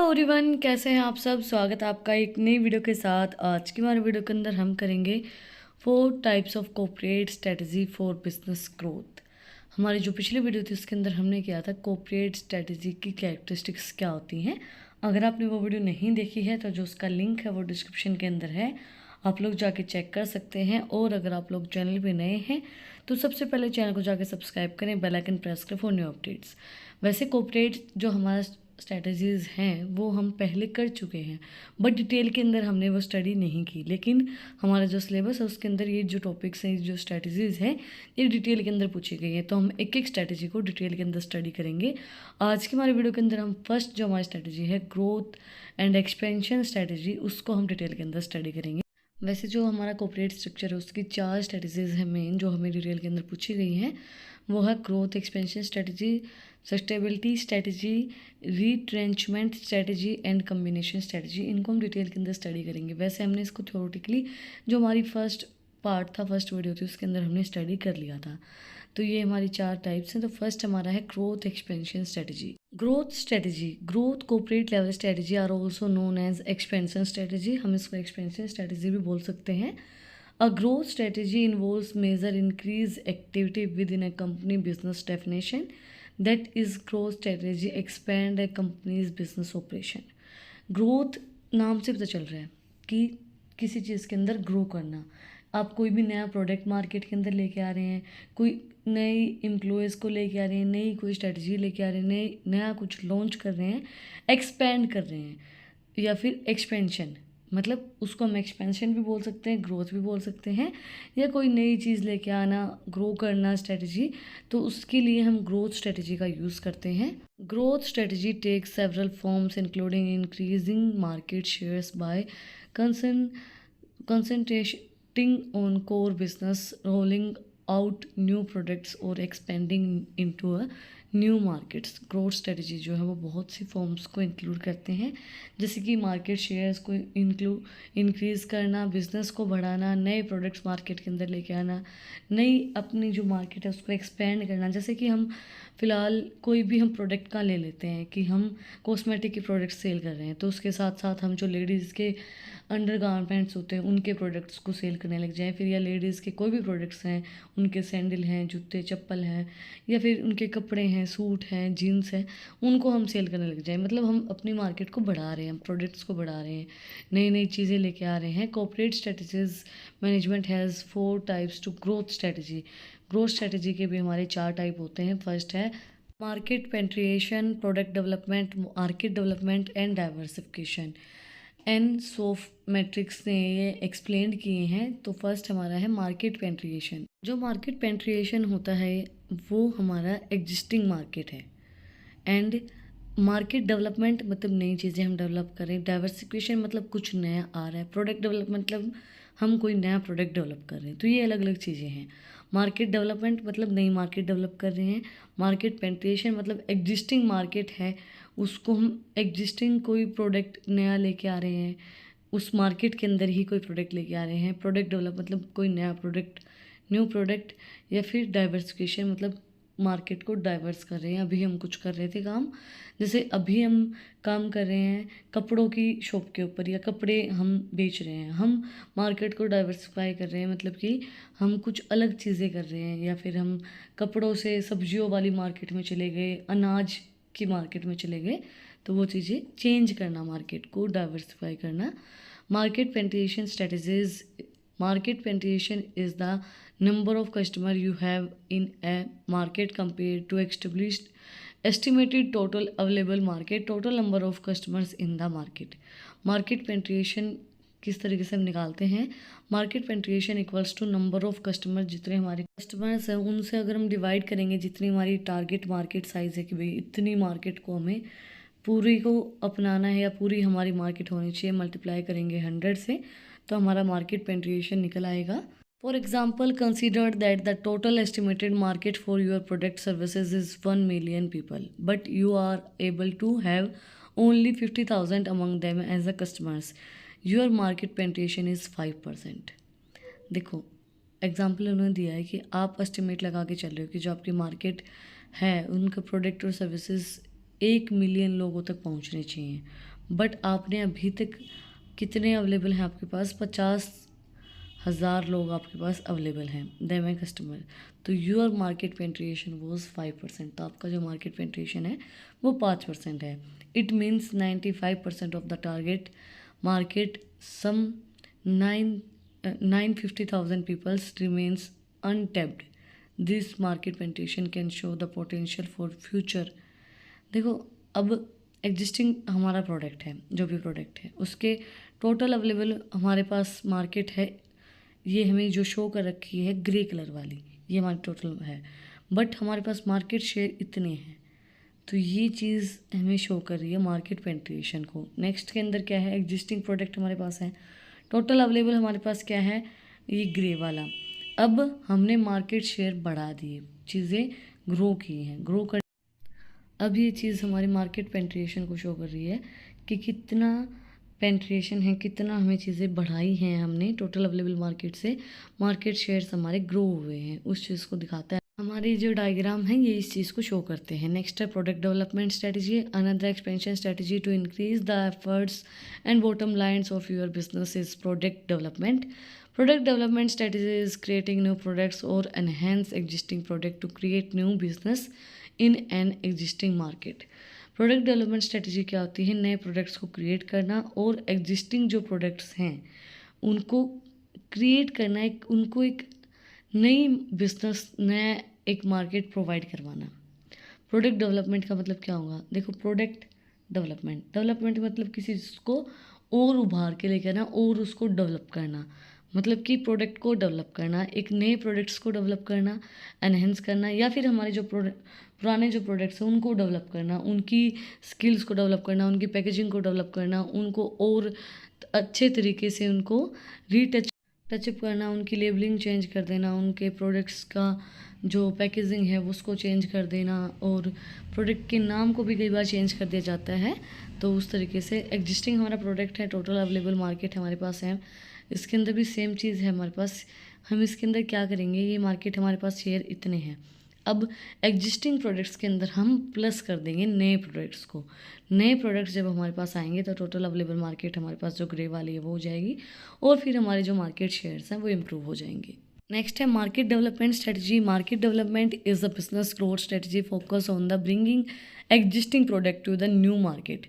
Everyone, कैसे हैं आप सब। स्वागत है आपका एक नई वीडियो के साथ। आज की हमारे वीडियो के अंदर हम करेंगे 4 types of corporate strategy for business growth. हमारी जो पिछली वीडियो थी उसके अंदर हमने किया था कॉर्पोरेट स्ट्रेटजी की कैरेक्टरिस्टिक्स क्या होती हैं। अगर आपने वो वीडियो नहीं देखी है तो जो उसका लिंक है वो डिस्क्रिप्शन के अंदर है, आप लोग जाके चेक कर सकते हैं। और अगर आप लोग चैनल पे नए हैं तो सबसे पहले चैनल को जाके सब्सक्राइब करें, बेल आइकन प्रेस करें फॉर न्यू अपडेट्स। वैसे कॉर्पोरेट जो हमारा स्ट्रैटेजीज़ हैं वो हम पहले कर चुके हैं, बट डिटेल के अंदर हमने वो स्टडी नहीं की। लेकिन हमारा जो सिलेबस है उसके अंदर ये जो टॉपिक्स हैं, जो स्ट्रैटेजीज़ हैं, ये डिटेल के अंदर पूछी गई हैं। तो हम एक एक स्ट्रैटेजी को डिटेल के अंदर स्टडी करेंगे। आज की हमारी वीडियो के अंदर हम फर्स्ट जो हमारी स्ट्रैटेजी है ग्रोथ एंड एक्सपेंशन स्ट्रैटेजी, उसको हम डिटेल के अंदर स्टडी करेंगे। वैसे जो हमारा कॉर्पोरेट स्ट्रक्चर है उसकी 4 स्ट्रैटेजीज़ हैं मेन, जो हमें डिटेल के अंदर पूछी गई हैं। वो है growth expansion strategy, sustainability strategy, retrenchment strategy and combination strategy. इनको हम डिटेल के अंदर स्टडी करेंगे। वैसे हमने इसको थ्योरेटिकली जो हमारी फर्स्ट पार्ट था, फर्स्ट वीडियो थी, उसके अंदर हमने स्टडी कर लिया था। तो ये हमारी 4 टाइप्स हैं। तो फर्स्ट हमारा है growth expansion strategy. Growth strategy, growth corporate level strategy are also known as expansion strategy. हम इसको एक्सपेंशन स्ट्रैटेजी भी बोल सकते हैं। A growth strategy involves measure increase activity within a company business definition. That is growth strategy expand a company's business operation. Growth नाम से पता चल रहा है कि किसी चीज़ के अंदर ग्रो करना। आप कोई भी नया प्रोडक्ट मार्केट के अंदर लेके आ रहे हैं, कोई नई एम्प्लॉयज़ को लेके आ रहे हैं, नई कोई स्ट्रेटजी लेके आ रहे हैं, नया कुछ लॉन्च कर रहे हैं, एक्सपेंड कर रहे हैं, या फिर एक्सपेंशन, मतलब उसको हम एक्सपेंशन भी बोल सकते हैं, ग्रोथ भी बोल सकते हैं, या कोई नई चीज़ लेके आना, ग्रो करना स्ट्रेटजी, तो उसके लिए हम ग्रोथ स्ट्रेटजी का यूज़ करते हैं। Growth strategy takes several forms including increasing market shares by concentrating on core business, rolling out new products और expanding into a new markets. Growth strategy जो है वो बहुत सी फॉर्म्स को इंक्लूड करते हैं, जैसे कि मार्केट शेयर्स को इंक्रीज़ करना, बिज़नेस को बढ़ाना, नए प्रोडक्ट्स मार्केट के अंदर लेके आना, नई अपनी जो मार्केट है उसको एक्सपेंड करना। जैसे कि हम फ़िलहाल कोई भी हम प्रोडक्ट का ले लेते हैं कि हम कॉस्मेटिक के प्रोडक्ट्स सेल कर रहे हैं, तो उसके साथ साथ हम जो लेडीज़ के अंडर गारमेंट्स होते हैं उनके प्रोडक्ट्स को सेल करने लग जाएँ, फिर या लेडीज़ के कोई भी प्रोडक्ट्स हैं, उनके सैंडल हैं, जूते चप्पल हैं, या फिर उनके कपड़े हैं, सूट हैं, जीन्स हैं, उनको हम सेल करने लग जाएँ। मतलब हम अपनी मार्केट को बढ़ा रहे हैं, हम प्रोडक्ट्स को बढ़ा रहे हैं, नई नई चीज़ें लेके आ रहे हैं। Corporate strategies management has 4 types to growth strategy. Growth strategy के भी हमारे 4 टाइप होते हैं। फर्स्ट है market penetration, product development, market development and diversification. Ansoff matrix ने ये एक्सप्लेन किए हैं। तो फर्स्ट हमारा है मार्केट पेनिट्रेशन। जो मार्केट पेनिट्रेशन होता है वो हमारा एग्जिस्टिंग मार्केट है। एंड मार्केट डेवलपमेंट मतलब नई चीज़ें हम डेवलप करें। डाइवर्सिफिकेशन मतलब कुछ नया आ रहा है। प्रोडक्ट डेवलपमेंट मतलब हम कोई नया प्रोडक्ट डेवलप कर रहे हैं। तो ये अलग अलग चीज़ें हैं। मार्केट डेवलपमेंट मतलब नई मार्केट डेवलप कर रहे हैं। मार्केट पेनिट्रेशन मतलब एग्जिस्टिंग मार्केट है, उसको हम एग्जिस्टिंग कोई प्रोडक्ट नया लेके आ रहे हैं, उस मार्केट के अंदर ही कोई प्रोडक्ट लेके आ रहे हैं। प्रोडक्ट डेवलप मतलब कोई नया प्रोडक्ट, न्यू प्रोडक्ट। या फिर डाइवर्सिफिकेशन मतलब मार्केट को डाइवर्स कर रहे हैं। अभी हम कुछ कर रहे थे काम, जैसे अभी हम काम कर रहे हैं कपड़ों की शॉप के ऊपर, या कपड़े हम बेच रहे हैं, हम मार्केट को डाइवर्सिफाई कर रहे हैं, मतलब कि हम कुछ अलग चीज़ें कर रहे हैं। या फिर हम कपड़ों से सब्जियों वाली मार्केट में चले गए, अनाज की मार्केट में चले गए, तो वो चीज़ें चेंज करना, मार्केट को डाइवर्सिफाई करना। Market penetration strategies, market penetration is the number of customer you have in a market compared to established estimated total available market, total number of customers in the market। Market penetration किस तरीके से हम निकालते हैं? Market penetration equals to number of customer, जितने हमारे customers हैं उनसे अगर हम डिवाइड करेंगे जितनी हमारी टारगेट मार्केट साइज़ है कि भाई इतनी मार्केट को हमें पूरी को अपनाना है या पूरी हमारी मार्केट होनी चाहिए, मल्टीप्लाई करेंगे 100 से तो हमारा मार्केट पेनिट्रेशन निकल आएगा। For example, consider that the total estimated market for your product services is 1 million people, but you are able to have only 50,000 among them as the customers. Your market penetration is 5%. देखो example उन्होंने दिया है कि आप estimate लगा के चल रहे हो कि जो आपकी मार्केट है उनका प्रोडक्ट और सर्विसेज 1 मिलियन लोगों तक पहुंचने चाहिए, बट आपने अभी तक कितने अवेलेबल हैं आपके पास? 50,000 लोग आपके पास अवेलेबल हैं, दे माई कस्टमर। तो योर मार्केट पेंट्रेशन वॉज 5%। तो आपका जो मार्केट पेंट्रेशन है वो 5% है। It means 95% of the target market some 950,000 peoples remains untapped. This market penetration can show the potential for future. देखो, अब एग्जिस्टिंग हमारा प्रोडक्ट है, जो भी प्रोडक्ट है उसके टोटल अवेलेबल हमारे पास मार्केट है, ये हमें जो शो कर रखी है ग्रे कलर वाली, ये हमारी टोटल है। बट हमारे पास मार्केट शेयर इतने हैं, तो ये चीज़ हमें शो कर रही है मार्केट पेंट्रेशन को। नेक्स्ट के अंदर क्या है? एग्जिस्टिंग प्रोडक्ट हमारे पास है, टोटल अवेलेबल हमारे पास क्या है? ये ग्रे वाला। अब हमने मार्केट शेयर बढ़ा दिए, चीज़ें ग्रो की हैं, ग्रो कर। अब ये चीज़ हमारी मार्केट पेंट्रेशन को शो कर रही है कि कितना पेंट्रेशन है, कितना हमें चीज़ें बढ़ाई हैं हमने टोटल अवेलेबल मार्केट से, मार्केट शेयर्स हमारे ग्रो हुए हैं, उस चीज़ को दिखाता है। हमारी जो डायग्राम है ये इस चीज़ को शो करते हैं। नेक्स्ट है product development strategy, another expansion strategy to increase the efforts and bottom lines of your business is product development. Product development strategy is creating new products or enhance existing product to create new business in an existing market. Product development strategy क्या होती है? नए products को create करना और existing जो products हैं उनको क्रिएट करना, उनको एक नई बिजनेस, नया एक मार्केट प्रोवाइड करवाना। प्रोडक्ट डेवलपमेंट का मतलब क्या होगा? देखो, प्रोडक्ट डेवलपमेंट मतलब किसी चीज़ को और उभार के लेकर आना और उसको डेवलप करना, मतलब कि प्रोडक्ट को डेवलप करना, एक नए प्रोडक्ट्स को डेवलप करना, एनहेंस करना, या फिर हमारे जो पुराने जो प्रोडक्ट्स हैं उनको डेवलप करना, उनकी स्किल्स को डेवलप करना, उनकी पैकेजिंग को डेवलप करना, उनको और अच्छे तरीके से उनको टचअप करना, उनकी लेबलिंग चेंज कर देना, उनके प्रोडक्ट्स का जो पैकेजिंग है उसको चेंज कर देना, और प्रोडक्ट के नाम को भी कई बार चेंज कर दिया जाता है। तो उस तरीके से एग्जिस्टिंग हमारा प्रोडक्ट है, टोटल अवेलेबल मार्केट हमारे पास है, इसके अंदर भी सेम चीज़ है हमारे पास। हम इसके अंदर क्या करेंगे? ये मार्केट हमारे पास शेयर इतने हैं। अब एग्जिस्टिंग प्रोडक्ट्स के अंदर हम प्लस कर देंगे नए प्रोडक्ट्स को। नए प्रोडक्ट्स जब हमारे पास आएंगे तो टोटल अवेलेबल मार्केट हमारे पास जो ग्रे वाली है वो हो जाएगी, और फिर हमारे जो मार्केट शेयर्स हैं वो इम्प्रूव हो जाएंगे। नेक्स्ट है market development strategy. Market development is a business growth strategy focus on the bringing existing product to the new market.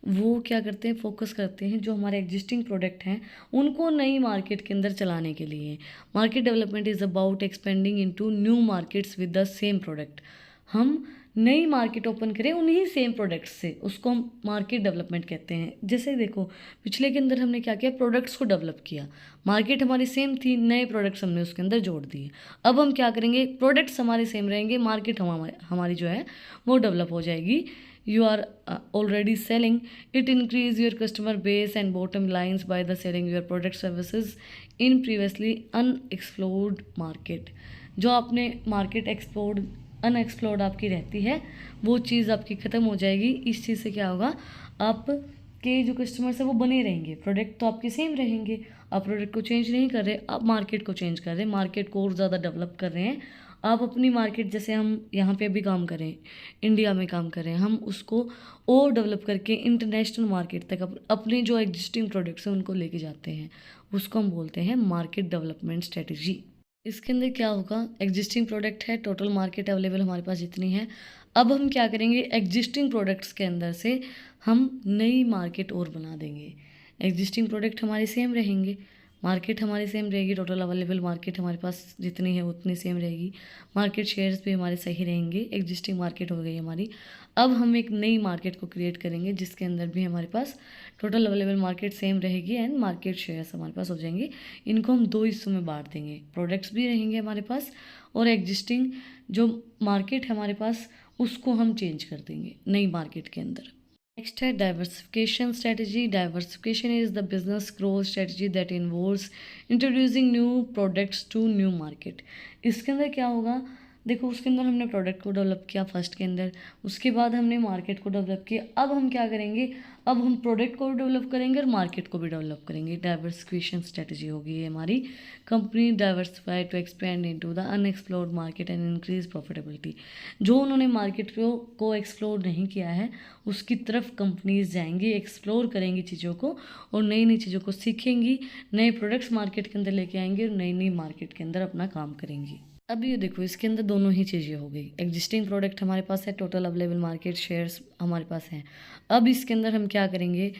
वो क्या करते हैं? फोकस करते हैं जो हमारे एग्जिस्टिंग प्रोडक्ट हैं उनको नई मार्केट के अंदर चलाने के लिए। Market development is about expanding into new markets with the same product. हम नई मार्केट ओपन करें उन्हीं सेम प्रोडक्ट्स से, उसको हम मार्केट डेवलपमेंट कहते हैं। जैसे देखो, पिछले के अंदर हमने क्या किया? प्रोडक्ट्स को डेवलप किया, मार्केट हमारी सेम थी, नए प्रोडक्ट्स हमने उसके अंदर जोड़ दिए। अब हम क्या करेंगे? प्रोडक्ट्स हमारे सेम रहेंगे, मार्केट हमारी जो है वो डेवलप हो जाएगी। You are already selling, it increase your customer base and bottom lines by the selling your product services in previously unexplored market। जो आपने मार्केट एक्सप्लोर्ड अनएक्सप्लोर्ड आपकी रहती है वो चीज़ आपकी ख़त्म हो जाएगी। इस चीज़ से क्या होगा? आपके जो कस्टमर्स हैं वो बने रहेंगे, प्रोडक्ट तो आपके सेम रहेंगे। आप प्रोडक्ट को चेंज नहीं कर रहे, आप मार्केट को चेंज कर रहे हैं, मार्केट को और ज़्यादा डेवलप कर रहे हैं। आप अपनी मार्केट, जैसे हम यहाँ पे अभी काम करें, इंडिया में काम करें, हम उसको और डेवलप करके इंटरनेशनल मार्केट तक अपने जो एग्जिस्टिंग प्रोडक्ट्स हैं उनको लेके जाते हैं, उसको हम बोलते हैं मार्केट डेवलपमेंट स्ट्रेटजी। इसके अंदर क्या होगा? एग्जिस्टिंग प्रोडक्ट है, टोटल मार्केट अवेलेबल हमारे पास जितनी है। अब हम क्या करेंगे? एग्जिस्टिंग प्रोडक्ट्स के अंदर से हम नई मार्केट और बना देंगे। एग्जिस्टिंग प्रोडक्ट हमारे सेम रहेंगे, मार्केट हमारी सेम रहेगी, टोटल अवेलेबल मार्केट हमारे पास जितनी है उतनी सेम रहेगी, मार्केट शेयर्स भी हमारे सही रहेंगे, एग्जिस्टिंग मार्केट हो गई हमारी। अब हम एक नई मार्केट को क्रिएट करेंगे जिसके अंदर भी हमारे पास टोटल अवेलेबल मार्केट सेम रहेगी एंड मार्केट शेयर्स हमारे पास हो जाएंगे। इनको हम दो हिस्सों में बांट देंगे, प्रोडक्ट्स भी रहेंगे हमारे पास और एग्जिस्टिंग जो मार्केट है हमारे पास उसको हम चेंज कर देंगे नई मार्केट के अंदर। नेक्स्ट है diversification strategy. Diversification is the business growth strategy that involves introducing new products to new market. इसके अंदर क्या होगा? देखो उसके अंदर हमने प्रोडक्ट को डेवलप किया फर्स्ट के अंदर, उसके बाद हमने मार्केट को डेवलप किया। अब हम क्या करेंगे, अब हम प्रोडक्ट को भी डेवलप करेंगे और मार्केट को भी डेवलप करेंगे। डाइवर्सिफिकेशन स्ट्रेटजी होगी ये हमारी। Company diversify to expand into the unexplored market and increase profitability. जो उन्होंने मार्केट को एक्सप्लोर नहीं किया है उसकी तरफ कंपनीज जाएंगी, एक्सप्लोर करेंगी चीज़ों को और नई नई चीज़ों को सीखेंगी, नए प्रोडक्ट्स मार्केट के अंदर लेके आएंगे और नई नई मार्केट के अंदर अपना काम करेंगी। अब ये देखो इसके अंदर दोनों ही चीज़ें हो गई। एग्जिस्टिंग प्रोडक्ट हमारे पास है, टोटल अवेलेबल मार्केट शेयर्स हमारे पास हैं। अब इसके अंदर हम क्या करेंगे,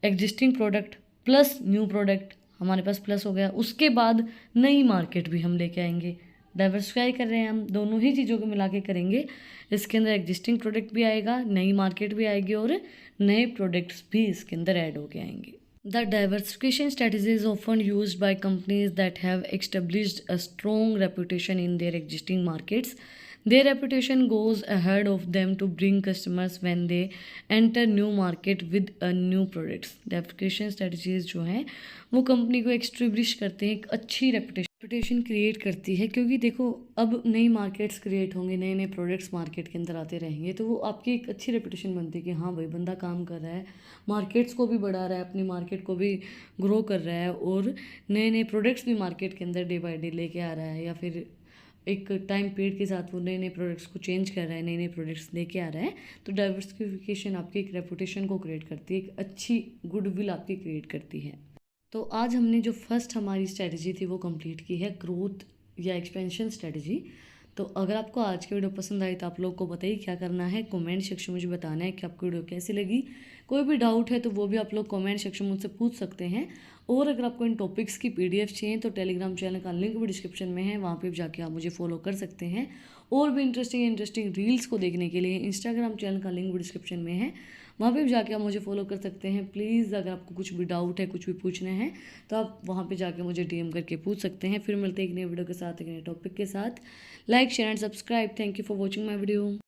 existing product plus new product हमारे पास प्लस हो गया, उसके बाद नई मार्केट भी हम लेके आएंगे। डाइवर्सिफाई कर रहे हैं हम, दोनों ही चीज़ों को मिला के करेंगे। इसके अंदर एग्जिस्टिंग प्रोडक्ट भी आएगा, नई मार्केट भी आएगी और नए प्रोडक्ट्स भी इसके अंदर ऐड होके आएंगे। The diversification strategy is often used by companies that have established a strong reputation in their existing markets. Their reputation goes ahead of them to bring customers when they enter new market with a new products. Diversification strategies जो हैं वो company को एक्सटेब्लिश करते हैं, एक अच्छी reputation create करती है। क्योंकि देखो अब नई मार्केट्स क्रिएट होंगे, नए नए प्रोडक्ट्स मार्केट के अंदर आते रहेंगे, तो वो आपकी एक अच्छी रेपुटेशन बनती है कि हाँ भाई बंदा काम कर रहा है, मार्केट्स को भी बढ़ा रहा है, अपनी मार्केट को भी ग्रो कर रहा है और नए नए प्रोडक्ट्स भी मार्केट के अंदर डे बाई डे लेके आ रहा है, या फिर एक टाइम पीरियड के साथ वो नए नए प्रोडक्ट्स को चेंज कर रहा है, नए नए प्रोडक्ट्स लेके आ रहा है। तो डाइवर्सिफिकेशन आपकी एक रेपुटेशन को क्रिएट करती है, एक अच्छी गुडविल आपकी क्रिएट करती है। तो आज हमने जो फर्स्ट हमारी स्ट्रैटेजी थी वो कंप्लीट की है, ग्रोथ या एक्सपेंशन स्ट्रैटेजी। तो अगर आपको आज की वीडियो पसंद आई तो आप लोग को बताइए क्या करना है, कमेंट सेक्शन में मुझे बताना है कि आपको वीडियो कैसी लगी। कोई भी डाउट है तो वो भी आप लोग कमेंट सेक्शन में मुझसे पूछ सकते हैं। और अगर आपको इन टॉपिक्स की PDF चाहिए तो टेलीग्राम चैनल का लिंक भी डिस्क्रिप्शन में है, वहाँ पे भी जाके आप मुझे फॉलो कर सकते हैं। और भी इंटरेस्टिंग रील्स को देखने के लिए इंस्टाग्राम चैनल का लिंक भी डिस्क्रिप्शन में है, वहाँ पे भी जाके आप मुझे फॉलो कर सकते हैं। प्लीज़ अगर आपको कुछ भी डाउट है, कुछ भी पूछना है तो आप वहाँ पे जाके मुझे DM करके पूछ सकते हैं। फिर मिलते हैं एक नए वीडियो के साथ, एक नए टॉपिक के साथ। Like share and subscribe. Thank you for watching my video.